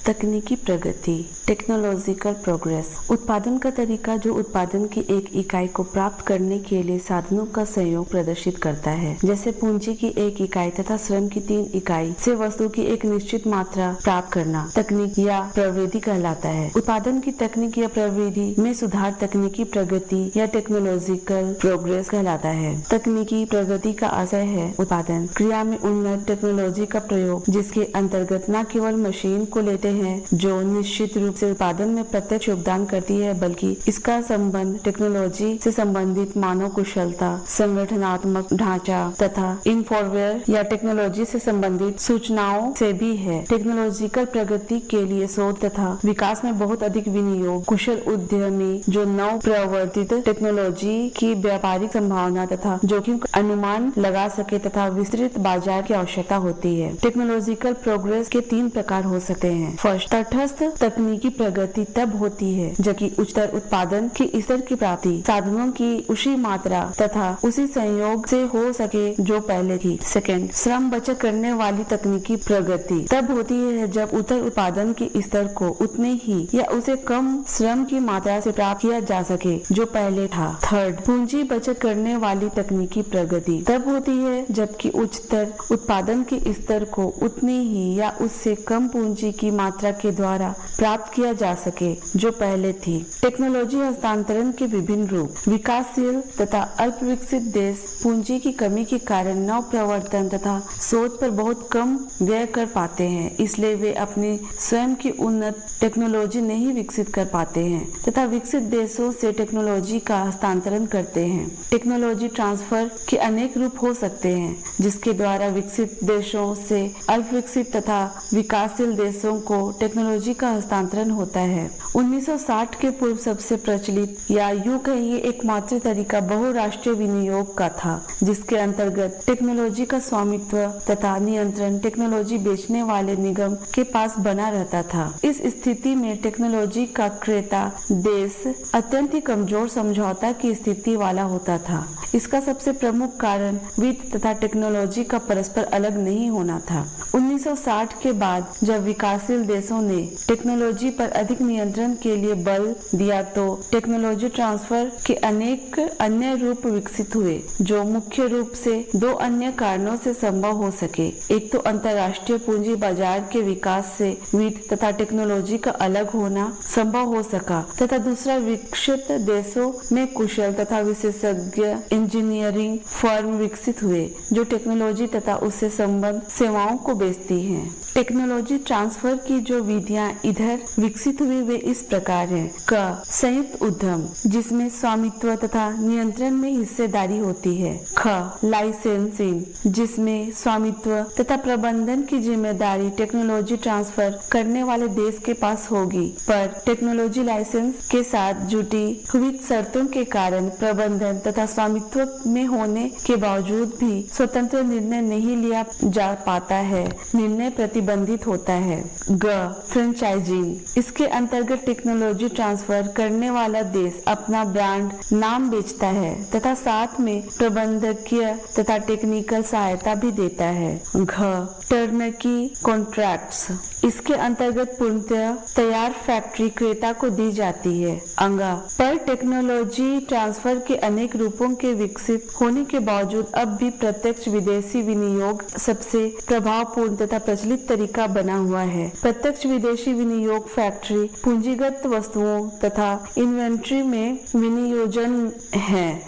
तकनीकी प्रगति, technological progress, उत्पादन का तरीका जो उत्पादन की एक इकाई को प्राप्त करने के लिए साधनों का संयोग प्रदर्शित करता है, जैसे पूंजी की एक इकाई तथा श्रम की 3 इकाई से वस्तु की एक निश्चित मात्रा प्राप्त करना तकनीक या प्रवृत्ति कहलाता है। उत्पादन की तकनीक या प्रवृत्ति में सुधार तकनीकी प्रगति या टेक्नोलॉजिकल प्रोग्रेस कहलाता है। तकनीकी प्रगति का आशय है उत्पादन क्रिया में उन्नत टेक्नोलॉजी का प्रयोग, जिसके अंतर्गत न केवल मशीन को लेते हैं जो निश्चित रूप से उत्पादन में प्रत्यक्ष योगदान करती है, बल्कि इसका संबंध टेक्नोलॉजी से संबंधित मानव कुशलता, संगठनात्मक ढांचा तथा इन्फॉर्मवेयर या टेक्नोलॉजी से संबंधित सूचनाओं से भी है। टेक्नोलॉजिकल प्रगति के लिए शोध तथा विकास में बहुत अधिक विनियोग, कुशल उद्यमी जो नव प्रवर्तित टेक्नोलॉजी की व्यापारिक संभावना तथा जोखिम का अनुमान लगा सके तथा विस्तृत बाजार की आवश्यकता होती है। टेक्नोलॉजिकल प्रोग्रेस के 3 प्रकार हो सकते हैं। फर्स्ट, तटस्थ तकनीकी प्रगति तब होती है जबकि उच्चतर उत्पादन के स्तर की प्राप्ति साधनों की उसी मात्रा तथा उसी संयोग से हो सके जो पहले थी। सेकेंड, श्रम बचत करने वाली तकनीकी प्रगति तब होती है जब उच्चतर उत्पादन के स्तर को उतने ही या उसे कम श्रम की मात्रा से प्राप्त किया जा सके जो पहले था। थर्ड, पूंजी बचत करने वाली तकनीकी प्रगति तब होती है जबकि उच्चतर उत्पादन के स्तर को उतनी ही या उससे कम पूंजी की मात्रा के द्वारा प्राप्त किया जा सके जो पहले थी। टेक्नोलॉजी हस्तांतरण के विभिन्न रूप, विकासशील तथा अल्प विकसित देश पूंजी की कमी के कारण नव प्रवर्तन तथा शोध पर बहुत कम व्यय कर पाते हैं, इसलिए वे अपनी स्वयं की उन्नत टेक्नोलॉजी नहीं विकसित कर पाते हैं तथा विकसित देशों से टेक्नोलॉजी का हस्तांतरण करते हैं। टेक्नोलॉजी ट्रांसफर के अनेक रूप हो सकते हैं, जिसके द्वारा विकसित देशों से अल्प विकसित तथा विकासशील देशों को टेक्नोलॉजी का हस्तांतरण होता है। 1960 के पूर्व सबसे प्रचलित या यूं कहिए एकमात्र तरीका बहुराष्ट्रीय विनियोग का था, जिसके अंतर्गत टेक्नोलॉजी का स्वामित्व तथा नियंत्रण टेक्नोलॉजी बेचने वाले निगम के पास बना रहता था। इस स्थिति में टेक्नोलॉजी का क्रेता देश अत्यंत ही कमजोर समझौता की स्थिति वाला होता था। इसका सबसे प्रमुख कारण वित्त तथा टेक्नोलॉजी का परस्पर अलग नहीं होना था। 1960 के बाद जब विकासशील देशों ने टेक्नोलॉजी पर अधिक नियंत्रण के लिए बल दिया तो टेक्नोलॉजी ट्रांसफर के अनेक अन्य रूप विकसित हुए, जो मुख्य रूप से 2 अन्य कारणों से संभव हो सके। एक तो अंतर्राष्ट्रीय पूंजी बाजार के विकास से वित्त तथा टेक्नोलॉजी का अलग होना संभव हो सका तथा दूसरा विकसित देशों में कुशल तथा विशेषज्ञ इंजीनियरिंग फर्म विकसित हुए जो टेक्नोलॉजी तथा उससे संबंध सेवाओं को बेचती हैं। टेक्नोलॉजी ट्रांसफर की जो विधियां इधर विकसित हुई वे इस प्रकार हैं। क, संयुक्त उद्यम जिसमें स्वामित्व तथा नियंत्रण में हिस्सेदारी होती है। ख, लाइसेंसिंग जिसमें स्वामित्व तथा प्रबंधन की जिम्मेदारी टेक्नोलॉजी ट्रांसफर करने वाले देश के पास होगी, पर टेक्नोलॉजी लाइसेंस के साथ जुटी हुई शर्तों के कारण प्रबंधन तथा स्वामित्व में होने के बावजूद भी स्वतंत्र निर्णय नहीं लिया जा पाता है, निर्णय प्रतिबंधित होता है। ग, फ्रेंचाइजिंग इसके अंतर्गत टेक्नोलॉजी ट्रांसफर करने वाला देश अपना ब्रांड नाम बेचता है तथा साथ में प्रबंधकीय तथा टेक्निकल सहायता भी देता है। घ, टर्नकी कॉन्ट्रैक्ट्स इसके अंतर्गत पूर्णतः तैयार फैक्ट्री क्रेता को दी जाती है। अंगा, पर टेक्नोलॉजी ट्रांसफर के अनेक रूपों के विकसित होने के बावजूद अब भी प्रत्यक्ष विदेशी विनियोग सबसे प्रभावपूर्ण तथा प्रचलित तरीका बना हुआ है। प्रत्यक्ष विदेशी विनियोग फैक्ट्री पूंजीगत वस्तुओं तथा इन्वेंट्री में विनियोजन है,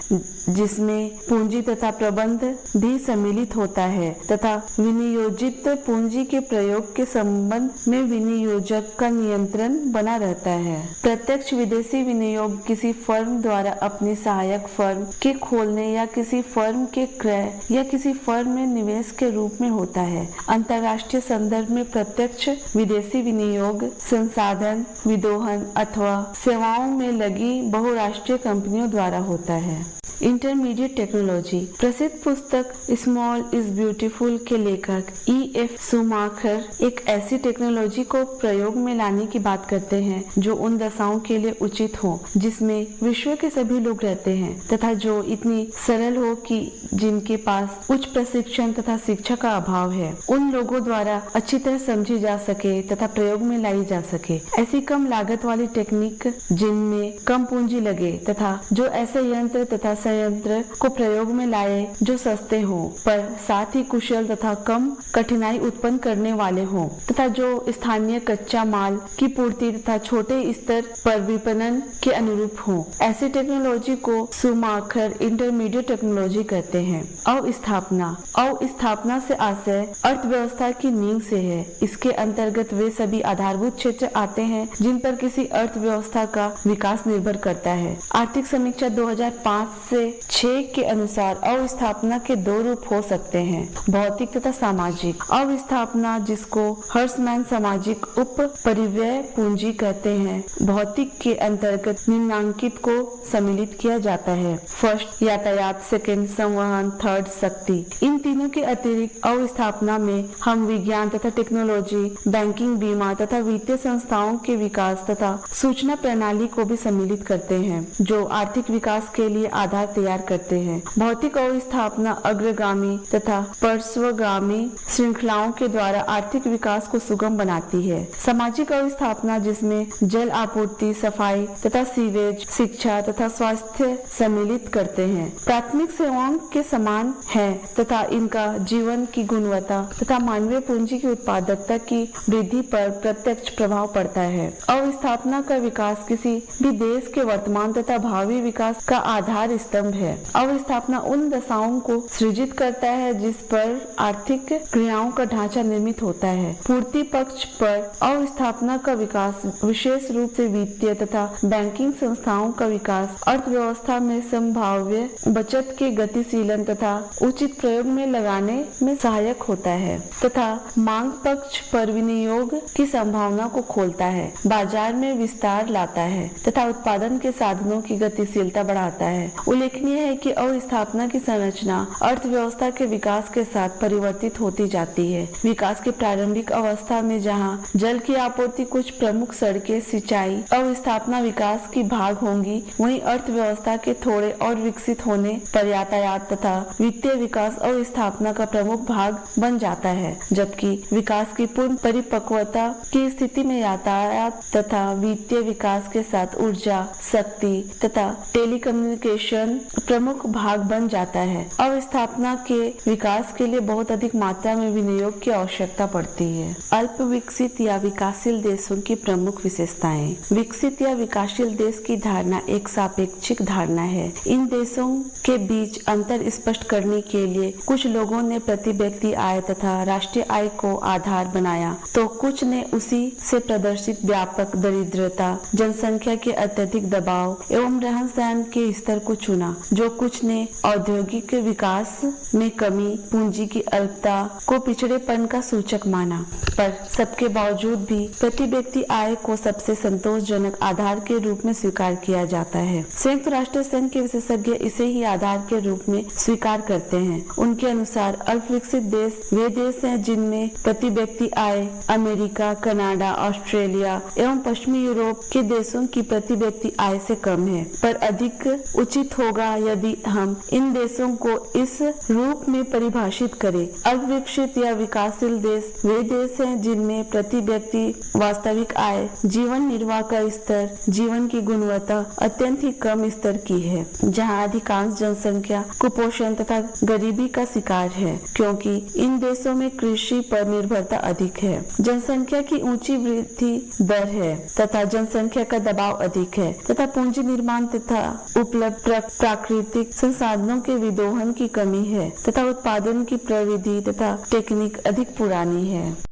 जिसमें पूंजी तथा प्रबंध भी सम्मिलित होता है तथा विनियोजित पूंजी के प्रयोग के संबंध में विनियोजक का नियंत्रण बना रहता है। प्रत्यक्ष विदेशी विनियोग किसी फर्म द्वारा अपनी सहायक फर्म के खोलने या किसी फर्म के क्रय या किसी फर्म में निवेश के रूप में होता है। अंतर्राष्ट्रीय संदर्भ में प्रत्यक्ष विदेशी विनियोग संसाधन विदोहन अथवा सेवाओं में लगी बहुराष्ट्रीय कंपनियों द्वारा होता है। Intermediate technology. प्रसिद्ध पुस्तक स्मॉल इज ब्यूटीफुल के लेखक E.F. शूमाकर एक ऐसी टेक्नोलॉजी को प्रयोग में लाने की बात करते हैं जो उन दशाओं के लिए उचित हो जिसमें विश्व के सभी लोग रहते हैं तथा जो इतनी सरल हो कि जिनके पास उच्च प्रशिक्षण तथा शिक्षा का अभाव है उन लोगों द्वारा अच्छी तरह समझी जा सके तथा प्रयोग में लाई जा सके। ऐसी कम लागत वाली टेक्निक जिनमें कम पूंजी लगे तथा जो ऐसे यंत्र तथा संयंत्र को प्रयोग में लाए जो सस्ते हो पर साथ ही कुशल तथा कम कठिनाई उत्पन्न करने वाले हो तथा जो स्थानीय कच्चा माल की पूर्ति तथा छोटे स्तर पर विपणन के अनुरूप हो। ऐसी टेक्नोलॉजी को शूमाकर इंटरमीडिएट टेक्नोलॉजी कहते हैं। अवस्थापना से आशय अर्थव्यवस्था की नींव से है। इसके अंतर्गत वे सभी आधारभूत क्षेत्र आते हैं जिन पर किसी अर्थव्यवस्था का विकास निर्भर करता है। आर्थिक समीक्षा 2005 से 6 के अनुसार अवस्थापना के 2 रूप हो सकते हैं, भौतिक तथा सामाजिक। अवस्थापना जिसको हर्समैन सामाजिक उप परिव्यय पूंजी कहते हैं, भौतिक के अंतर्गत निम्नांकित को सम्मिलित किया जाता है। फर्स्ट यातायात, सेकंड संवहन, थर्ड शक्ति। इन तीनों के अतिरिक्त अवस्थापना में हम विज्ञान तथा टेक्नोलॉजी, बैंकिंग, बीमा तथा वित्तीय संस्थाओं के विकास तथा सूचना प्रणाली को भी सम्मिलित करते हैं जो आर्थिक विकास के लिए आधार तैयार करते हैं। भौतिक अवस्थापना अग्रगामी तथा पार्श्वगामी श्रृंखलाओं के द्वारा आर्थिक विकास को सुगम बनाती है। सामाजिक अवस्थापना जिसमें जल आपूर्ति, सफाई तथा सीवेज, शिक्षा तथा स्वास्थ्य सम्मिलित करते हैं, प्राथमिक सेवाओं के समान है तथा इनका जीवन की गुणवत्ता तथा मानवीय पूंजी की उत्पादकता की वृद्धि पर प्रत्यक्ष प्रभाव पड़ता है। अवस्थापना का विकास किसी भी देश के वर्तमान तथा भावी विकास का आधार स्तंभ है। अवस्थापना उन दशाओं को सृजित करता है जिस पर आर्थिक क्रियाओं का ढांचा निर्मित होता है। पूर्ति पक्ष पर अवस्थापना का विकास विशेष रूप से वित्तीय तथा बैंकिंग संस्थाओं का विकास अर्थव्यवस्था में संभाव्य बचत के गतिशीलन तथा उचित प्रयोग में लगाने में सहायक होता है तथा मांग पक्ष पर विनियोग की संभावना को खोलता है, बाजार में विस्तार लाता है तथा उत्पादन के साधनों की गतिशीलता बढ़ाता है। उल्लेखनीय है कि अवस्थापना की संरचना अर्थव्यवस्था के विकास के साथ परिवर्तित होती जाती है। विकास की प्रारंभिक अवस्था में जहां जल की आपूर्ति, कुछ प्रमुख सड़कें, सिंचाई अवस्थापना विकास की भाग होंगी, वहीं अर्थव्यवस्था के थोड़े और विकसित होने पर यातायात तथा वित्तीय विकास अवस्थापना का प्रमुख भाग बन जाता है, जबकि विकास की पूर्ण परिपक्वता की स्थिति में यातायात तथा वित्तीय विकास के साथ ऊर्जा, शक्ति तथा टेलीकम्युनिकेशन प्रमुख भाग बन जाता है। अवस्थापना के विकास के लिए बहुत अधिक मात्रा में विनियोग की आवश्यकता पड़ती है। अल्प विकसित या विकासशील देशों की प्रमुख विशेषताएं। विकसित या विकासशील देश की धारणा एक सापेक्षिक धारणा है। इन देशों के बीच अंतर स्पष्ट करने के लिए कुछ लोगों ने प्रति व्यक्ति आय तथा राष्ट्रीय आय को आधार बनाया तो कुछ ने उसी से प्रदर्शित व्यापक दरिद्रता, जनसंख्या के अत्यधिक दबाव एवं रहन सहन के स्तर को चुना। जो कुछ ने औद्योगिक विकास में कमी, पूंजी की अल्पता को पिछड़ेपन का सूचक माना। पर सबके बावजूद भी प्रति व्यक्ति आय को सबसे संतोषजनक आधार के रूप में स्वीकार किया जाता है। संयुक्त राष्ट्र संघ के विशेषज्ञ इसे ही आधार के रूप में स्वीकार करते हैं। उनके अनुसार अल्प विकसित देश वे देश हैं जिनमें प्रति व्यक्ति आय अमेरिका, कनाडा, ऑस्ट्रेलिया एवं पश्चिमी यूरोप के देशों की प्रति व्यक्ति आय से कम है। पर अधिक उचित होगा यदि हम इन देशों को इस रूप में परिभाषित करें। अल्प विकसित या विकासशील देश वे देश हैं जिनमें प्रति व्यक्ति वास्तविक आय, जीवन निर्वाह का स्तर, जीवन की गुणवत्ता अत्यंत ही कम स्तर की है, जहां अधिकांश जनसंख्या कुपोषण तथा गरीबी का शिकार है, क्योंकि इन देशों में कृषि पर निर्भरता अधिक है। जनसंख्या की ऊंची वृद्धि दर है तथा जनसंख्या का दबाव अधिक है तथा पूंजी निर्माण तथा उपलब्ध प्राकृतिक संसाधनों के विदोहन की कमी है तथा उत्पादन की प्रविधि तथा टेक्निक अधिक पुरानी है।